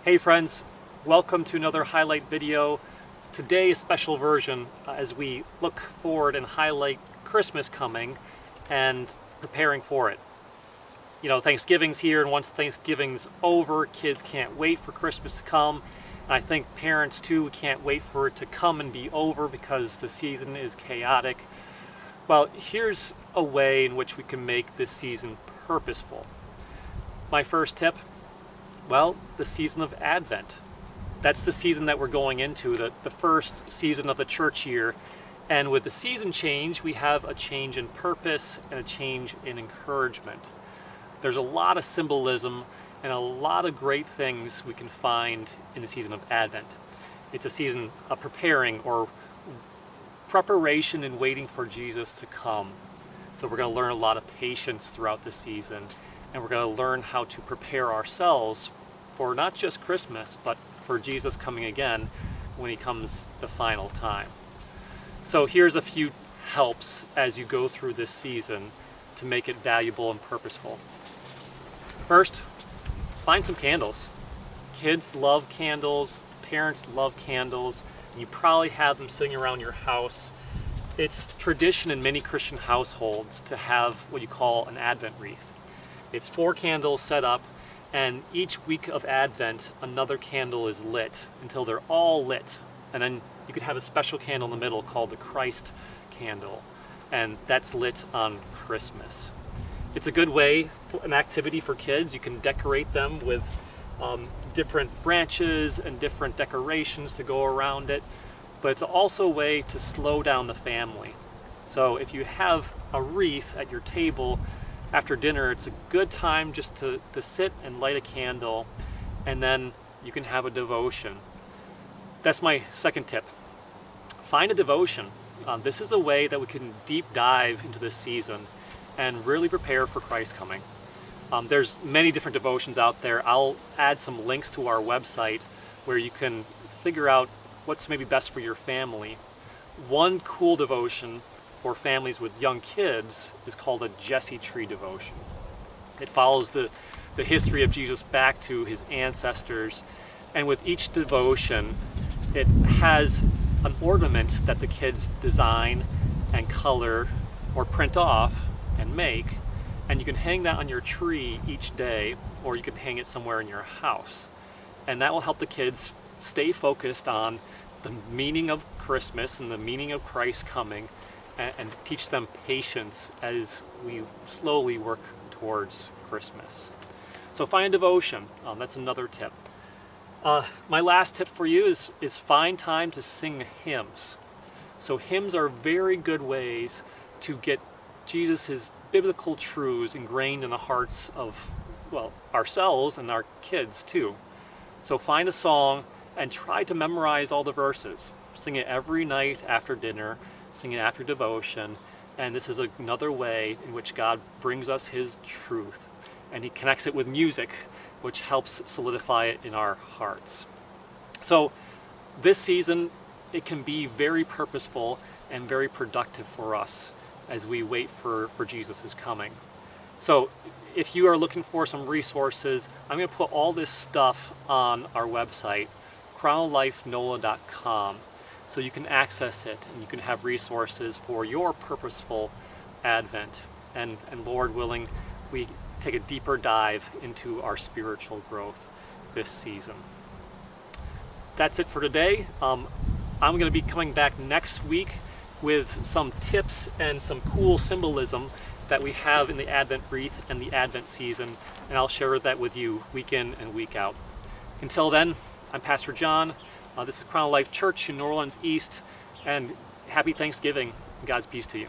Hey friends, welcome to another highlight video. Today a special version as we look forward and highlight Christmas coming and preparing for it. You know, Thanksgiving's here, and once Thanksgiving's over, kids can't wait for Christmas to come. And I think parents too can't wait for it to come and be over because the season is chaotic. Well, here's a way in which we can make this season purposeful. My first tip, well, the season of Advent. That's the season that we're going into, the first season of the church year. And with the season change, we have a change in purpose and a change in encouragement. There's a lot of symbolism and a lot of great things we can find in the season of Advent. It's a season of preparing or preparation and waiting for Jesus to come. So we're going to learn a lot of patience throughout the season, and we're going to learn how to prepare ourselves for not just Christmas, but for Jesus coming again when he comes the final time. So here's a few helps as you go through this season to make it valuable and purposeful. First, find some candles. Kids love candles, parents love candles. You probably have them sitting around your house. It's tradition in many Christian households to have what you call an Advent wreath. It's 4 candles set up, and each week of Advent, another candle is lit until they're all lit. And then you could have a special candle in the middle called the Christ candle, and that's lit on Christmas. It's a good way, an activity for kids. You can decorate them with different branches and different decorations to go around it, but it's also a way to slow down the family. So if you have a wreath at your table after dinner, it's a good time just to sit and light a candle, and then you can have a devotion. That's my second tip. Find a devotion. This is a way that we can deep dive into this season and really prepare for Christ coming. There's many different devotions out there. I'll add some links to our website where you can figure out what's maybe best for your family. One cool devotion for families with young kids is called a Jesse Tree devotion. It follows the history of Jesus back to his ancestors, and with each devotion it has an ornament that the kids design and color or print off and make, and you can hang that on your tree each day, or you can hang it somewhere in your house, and that will help the kids stay focused on the meaning of Christmas and the meaning of Christ coming, and teach them patience as we slowly work towards Christmas. So find a devotion. That's another tip. My last tip for you is find time to sing hymns. So hymns are very good ways to get Jesus' biblical truths ingrained in the hearts of, well, ourselves and our kids too. So find a song and try to memorize all the verses. Sing it every night after dinner. Sing it after devotion, and this is another way in which God brings us his truth, and he connects it with music, which helps solidify it in our hearts. So this season, it can be very purposeful and very productive for us as we wait for Jesus' coming. So if you are looking for some resources, I'm going to put all this stuff on our website, crownoflifenola.com. So you can access it, and you can have resources for your purposeful Advent. And Lord willing, we take a deeper dive into our spiritual growth this season. That's it for today. I'm going to be coming back next week with some tips and some cool symbolism that we have in the Advent wreath and the Advent season, and I'll share that with you week in and week out. Until then, I'm Pastor John. This is Crown of Life Church in New Orleans East, and happy Thanksgiving and God's peace to you.